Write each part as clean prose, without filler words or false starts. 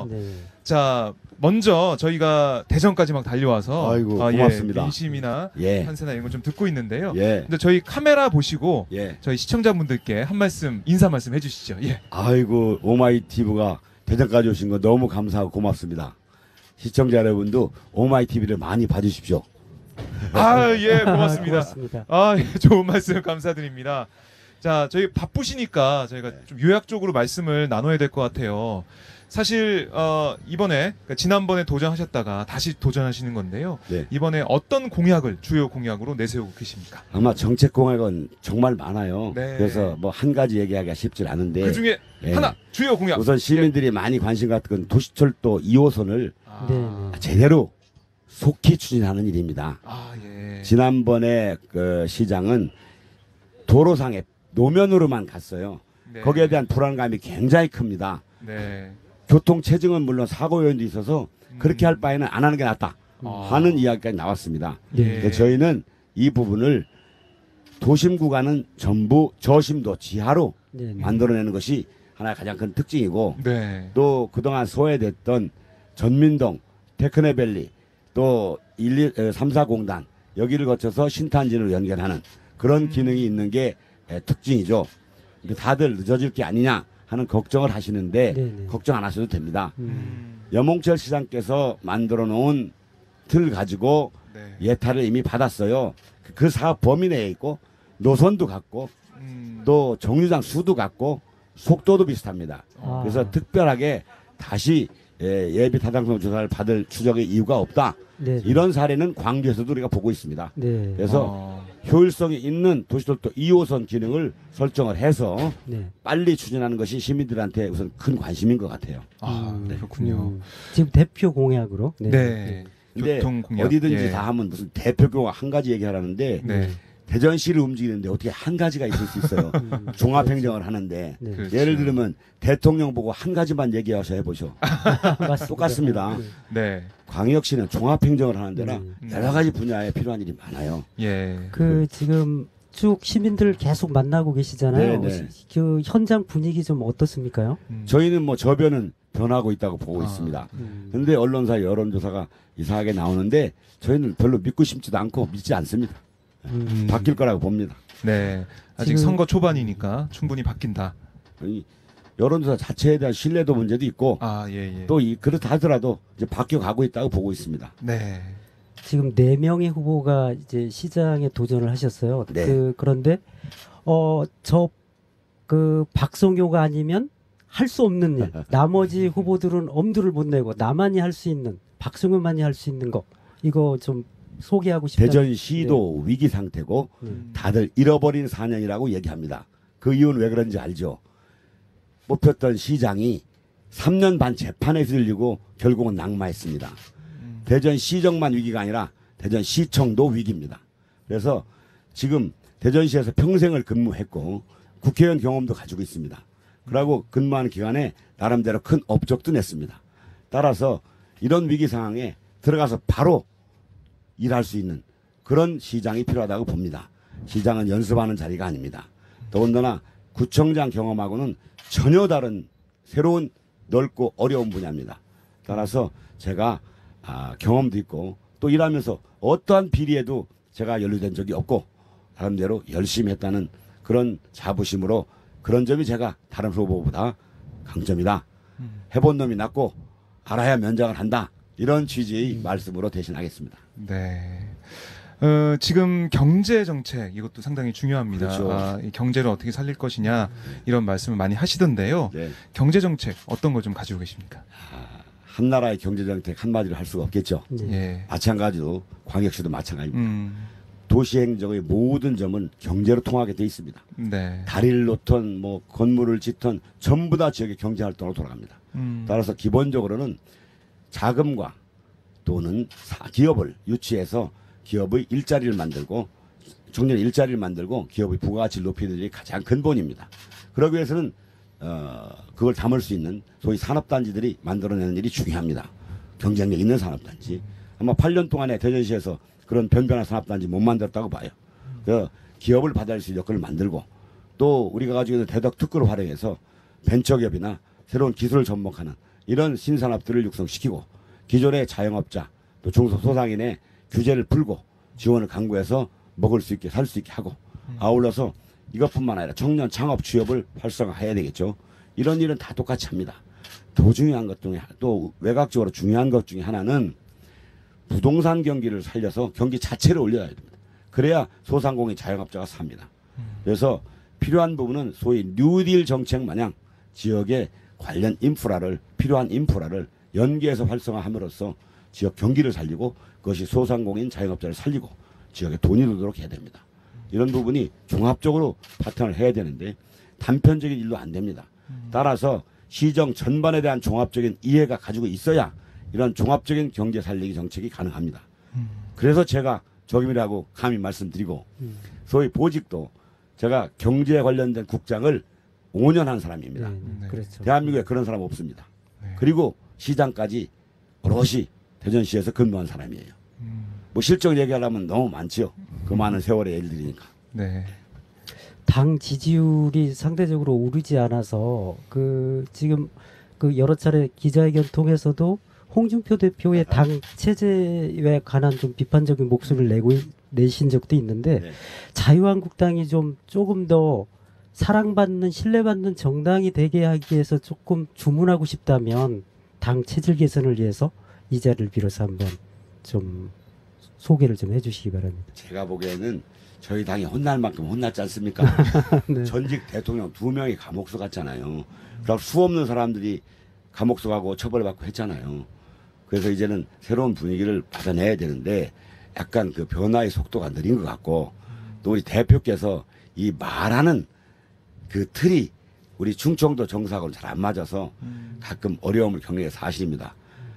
네. 자, 먼저 저희가 대전까지 막 달려와서 아이고, 고맙습니다. 민심이나 예. 판세나 이런 거 좀 듣고 있는데요. 예. 근데 저희 카메라 보시고 예. 저희 시청자분들께 한 말씀, 인사 말씀 해주시죠. 예. 아이고, 오마이TV가 대전까지 오신 거 너무 감사하고 고맙습니다. 시청자 여러분도 오마이TV를 많이 봐주십시오. 아, 예, 고맙습니다. 고맙습니다. 아, 예, 좋은 말씀 감사드립니다. 자, 저희 바쁘시니까 저희가 좀 요약적으로 말씀을 나눠야 될 것 같아요. 사실 이번에 그러니까 지난번에 도전하셨다가 다시 도전하시는 건데요. 네. 이번에 어떤 공약을 주요 공약으로 내세우고 계십니까? 아마 정책 공약은 정말 많아요. 네. 그래서 뭐 한 가지 얘기하기가 쉽지 않은데 그 중에 예. 하나 주요 공약. 우선 시민들이 많이 관심 갖던 도시철도 2호선을 아, 네. 제대로 속히 추진하는 일입니다. 아, 예. 지난번에 그 시장은 도로상에 노면으로만 갔어요. 네. 거기에 대한 불안감이 굉장히 큽니다. 네. 교통 체증은 물론 사고 요인도 있어서 그렇게 할 바에는 안 하는 게 낫다 아. 하는 이야기까지 나왔습니다. 예. 그래서 저희는 이 부분을 도심 구간은 전부 저심도 지하로 네. 만들어내는 것이 하나의 가장 큰 특징이고 네. 또 그동안 소외됐던 전민동, 테크네밸리 또 3사공단 여기를 거쳐서 신탄진을 연결하는 그런 기능이 있는 게 특징이죠. 근데 다들 늦어질 게 아니냐 하는 걱정을 하시는데 네네. 걱정 안 하셔도 됩니다. 음. 염홍철 시장께서 만들어 놓은 틀 가지고 네. 예타를 이미 받았어요. 그 사업 범위 내에 있고 노선도 같고 또 정류장 수도 같고 속도도 비슷합니다. 아. 그래서 특별하게 다시 예비 타당성 조사를 받을 추적의 이유가 없다. 네. 이런 사례는 광주에서도 우리가 보고 있습니다. 네. 그래서 효율성이 있는 도시철도 2호선 기능을 설정을 해서 네. 빨리 추진하는 것이 시민들한테 우선 큰 관심인 것 같아요. 아, 그렇군요. 지금 대표 공약으로. 네. 네. 근데 교통 공약. 어디든지 예. 다 하면 무슨 대표가 한 가지 얘기하라는데 네. 대전시를 움직이는데 어떻게 한 가지가 있을 수 있어요. 종합행정을 하는데 네. 그렇죠. 예를 들면 대통령 보고 한 가지만 얘기하셔 해보죠. 맞습니다. 똑같습니다. 네. 광역시는 종합행정을 하는 데라 네. 여러 가지 분야에 필요한 일이 많아요. 예. 그 지금 쭉 시민들 계속 만나고 계시잖아요. 네네. 그 현장 분위기 좀 어떻습니까요? 저희는 뭐 저변은 변하고 있다고 보고 아. 있습니다. 근데 언론사 여론조사가 이상하게 나오는데 저희는 별로 믿고 싶지도 않고 믿지 않습니다. 바뀔 거라고 봅니다. 네. 아직 지금- 선거 초반이니까 충분히 바뀐다. 이 여론조사 자체에 대한 신뢰도 문제도 있고 아, 예, 예. 또 그렇다 하더라도 이제 바뀌어 가고 있다고 보고 있습니다. 네. 지금 4명의 후보가 이제 시장에 도전을 하셨어요. 네. 그런데 그 박성효가 아니면 할 수 없는 일. 나머지 후보들은 엄두를 못 내고 나만이 할 수 있는, 박성효만이 할 수 있는 거. 이거 좀 소개하고 싶다. 대전시도 위기 상태고 다들 잃어버린 4년이라고 얘기합니다. 그 이유는 왜 그런지 알죠? 뽑혔던 시장이 3년 반 재판에 들리고 결국은 낙마했습니다. 대전시정만 위기가 아니라 대전시청도 위기입니다. 그래서 지금 대전시에서 평생을 근무했고 국회의원 경험도 가지고 있습니다. 그러고 근무하는 기간에 나름대로 큰 업적도 냈습니다. 따라서 이런 위기 상황에 들어가서 바로 일할 수 있는 그런 시장이 필요하다고 봅니다. 시장은 연습하는 자리가 아닙니다. 더군다나 구청장 경험하고는 전혀 다른 새로운 넓고 어려운 분야입니다. 따라서 제가 경험도 있고 또 일하면서 어떠한 비리에도 제가 연루된 적이 없고 나름대로 열심히 했다는 그런 자부심으로 그런 점이 제가 다른 후보보다 강점이다. 해본 놈이 낫고 알아야 면장을 한다. 이런 취지의 말씀으로 대신하겠습니다. 네. 지금 경제 정책 이것도 상당히 중요합니다. 그렇죠. 이 경제를 어떻게 살릴 것이냐 이런 말씀을 많이 하시던데요. 네. 경제 정책 어떤 걸 좀 가지고 계십니까? 한 나라의 경제정책 한마디로 할 수가 없겠죠. 네. 예. 마찬가지로 광역시도 마찬가지입니다. 도시행정의 모든 점은 경제로 통하게 돼 있습니다. 네. 다리를 놓던 뭐 건물을 짓던 전부 다 지역의 경제활동으로 돌아갑니다. 따라서 기본적으로는 자금과 또는 기업을 유치해서 기업의 일자리를 만들고 청년 일자리를 만들고 기업의 부가가치를 높이는 일이 가장 근본입니다. 그러기 위해서는 그걸 담을 수 있는 소위 산업단지들이 만들어내는 일이 중요합니다. 경쟁력 있는 산업단지. 아마 8년 동안에 대전시에서 그런 변변한 산업단지 못 만들었다고 봐요. 그 기업을 받아들일 수 있는 여건을 만들고 또 우리가 가지고 있는 대덕특구를 활용해서 벤처기업이나 새로운 기술을 접목하는 이런 신산업들을 육성시키고 기존의 자영업자 또 중소소상인의 규제를 풀고 지원을 강구해서 먹을 수 있게 살 수 있게 하고 아울러서 이것뿐만 아니라 청년 창업 취업을 활성화해야 되겠죠. 이런 일은 다 똑같이 합니다. 더 중요한 것 중에 또 외곽적으로 중요한 것 중에 하나는 부동산 경기를 살려서 경기 자체를 올려야 됩니다. 그래야 소상공인 자영업자가 삽니다. 그래서 필요한 부분은 소위 뉴딜 정책 마냥 지역의 관련 인프라를 필요한 인프라를 연계해서 활성화함으로써 지역 경기를 살리고 그것이 소상공인 자영업자를 살리고 지역에 돈이 들도록 해야 됩니다. 이런 부분이 종합적으로 파트너를 해야 되는데 단편적인 일로 안 됩니다. 따라서 시정 전반에 대한 종합적인 이해가 가지고 있어야 이런 종합적인 경제 살리기 정책이 가능합니다. 그래서 제가 적임이라고 감히 말씀드리고 소위 보직도 제가 경제에 관련된 국장을 5년 한 사람입니다. 네. 그렇죠. 대한민국에 그런 사람 없습니다. 네. 그리고 시장까지 오롯이 대전시에서 근무한 사람이에요. 뭐 실적 얘기하려면 너무 많죠. 그 많은 세월의 일들이니까. 네. 당 지지율이 상대적으로 오르지 않아서 그 지금 그 여러 차례 기자회견 통해서도 홍준표 대표의 당 체제에 관한 좀 비판적인 목소리를 내신 적도 있는데 네. 자유한국당이 조금 더 사랑받는 신뢰받는 정당이 되게 하기 위해서 조금 주문하고 싶다면 당 체질 개선을 위해서 이 자리를 빌어서 한번 좀 소개를 좀 해주시기 바랍니다. 제가 보기에는 저희 당이 혼날 만큼 혼났지 않습니까? 네. 전직 대통령 2명이 감옥수 갔잖아요. 그리고 수 없는 사람들이 감옥수 가고 처벌받고 했잖아요. 그래서 이제는 새로운 분위기를 받아내야 되는데 약간 그 변화의 속도가 느린 것 같고 또 우리 대표께서 이 말하는 그 틀이 우리 충청도 정서하고는 잘 안 맞아서 가끔 어려움을 겪는 게 사실입니다.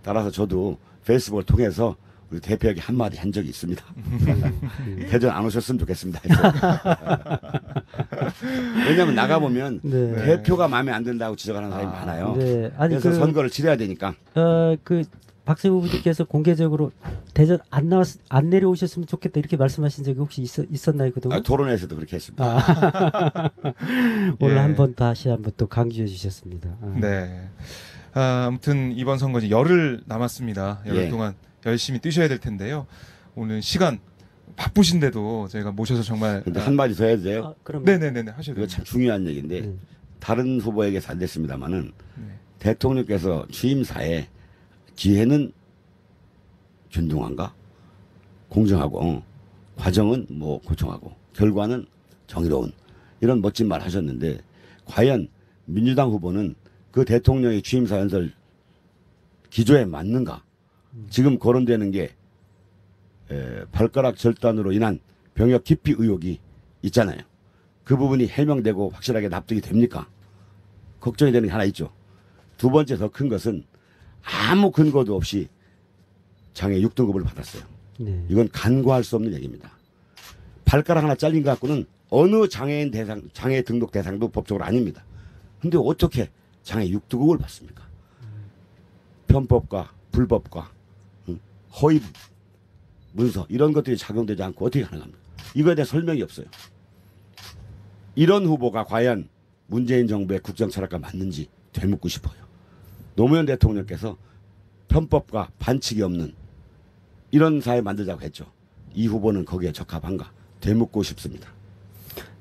따라서 저도 페이스북을 통해서 우리 대표에게 한마디 한 적이 있습니다. 대전 안 오셨으면 좋겠습니다. 왜냐하면 나가보면 네. 대표가 마음에 안 든다고 지적하는 사람이 많아요. 네. 아니 그래서 선거를 치러야 되니까. 그 박세우 후보님께서 공개적으로 대전 안 내려오셨으면 좋겠다 이렇게 말씀하신 적이 혹시 있었나요 그동안? 토론회에서도 그렇게 했습니다. 오늘 예. 한번 다시 한번 또 강조해 주셨습니다. 네. 아무튼 이번 선거 이제 열흘 남았습니다. 열흘 예. 동안 열심히 뛰셔야 될 텐데요. 오늘 시간 바쁘신데도 저희가 모셔서 정말 근데 한마디 더 해도 돼요? 그럼 네네네 하셔도 이거 됩니다. 참 중요한 얘기인데 네. 다른 후보에게 잘 됐습니다만은 네. 대통령께서 취임사에 기회는 균등한가? 공정하고 과정은 뭐 고청하고 결과는 정의로운 이런 멋진 말 하셨는데 과연 민주당 후보는 그 대통령의 취임사 연설 기조에 맞는가? 지금 거론되는 게 발가락 절단으로 인한 병역 기피 의혹이 있잖아요. 그 부분이 해명되고 확실하게 납득이 됩니까? 걱정이 되는 게 하나 있죠. 두 번째 더 큰 것은 아무 근거도 없이 장애 6등급을 받았어요. 네. 이건 간과할 수 없는 얘기입니다. 발가락 하나 잘린 것 갖고는 어느 장애인 대상, 장애 등록 대상도 법적으로 아닙니다. 근데 어떻게 장애 6등급을 받습니까? 편법과 불법과 허위 문서 이런 것들이 작용되지 않고 어떻게 가능합니까? 이거에 대해 설명이 없어요. 이런 후보가 과연 문재인 정부의 국정 철학과 맞는지 되묻고 싶어요. 노무현 대통령께서 편법과 반칙이 없는 이런 사회 만들자고 했죠. 이 후보는 거기에 적합한가 되묻고 싶습니다.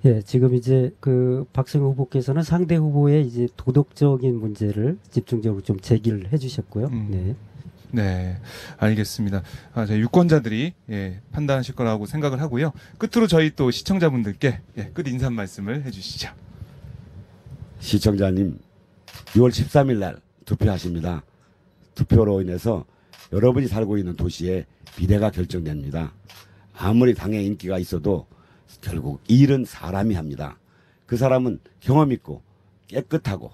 예, 지금 이제 그 박성호 후보께서는 상대 후보의 이제 도덕적인 문제를 집중적으로 좀 제기를 해주셨고요. 네. 네, 알겠습니다. 저희 유권자들이 판단하실 거라고 생각을 하고요. 끝으로 저희 또 시청자분들께 끝 인사 말씀을 해주시죠. 시청자님 6월 13일 날 투표하십니다. 투표로 인해서 여러분이 살고 있는 도시의 미래가 결정됩니다. 아무리 당의 인기가 있어도 결국 일은 사람이 합니다. 그 사람은 경험 있고 깨끗하고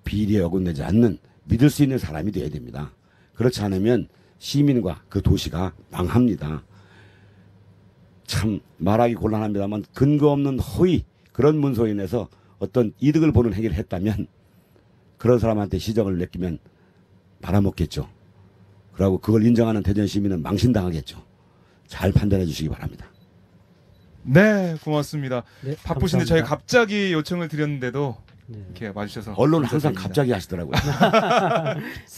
비리에 어긋내지 않는 믿을 수 있는 사람이 되어야 됩니다. 그렇지 않으면 시민과 그 도시가 망합니다. 참 말하기 곤란합니다만 근거 없는 허위 그런 문서로 인해서 어떤 이득을 보는 행위를 했다면 그런 사람한테 시정을 맡기면 말아먹겠죠. 그리고 그걸 인정하는 대전 시민은 망신당하겠죠. 잘 판단해 주시기 바랍니다. 네, 고맙습니다. 네, 바쁘신데 감사합니다. 저희 갑자기 요청을 드렸는데도 네. 이렇게 와주셔서 언론 항상 감사드립니다. 갑자기 하시더라고요.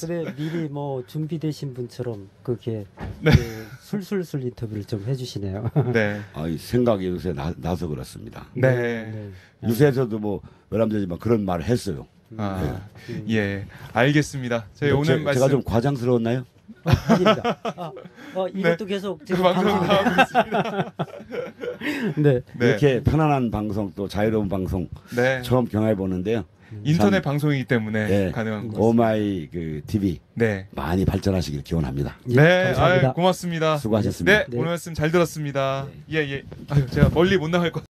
그래 미리 뭐 준비되신 분처럼 그렇게 네. 그 술술술 인터뷰를 좀 해주시네요. 네. 생각이 요새 나서 그렇습니다. 네. 유세에서도 뭐 외람되지만 그런 말을 했어요. 아, 예, 알겠습니다. 저희 오늘 제가 말씀 좀 과장스러웠나요? 아닙니다. 이것도 계속 지금 방송 방송 나오고 있습니다. 네. 네. 이렇게 편안한 방송 또 자유로운 방송 네. 처음 경험해 보는데요. 인터넷 참, 방송이기 때문에 네. 가능한 것 같습니다. 오마이 그 TV 네. 많이 발전하시길 기원합니다. 예, 네, 감사합니다. 고맙습니다. 수고하셨습니다. 네, 네. 오늘 말씀 잘 들었습니다. 예, 예. 아유, 제가 멀리 못 나갈 것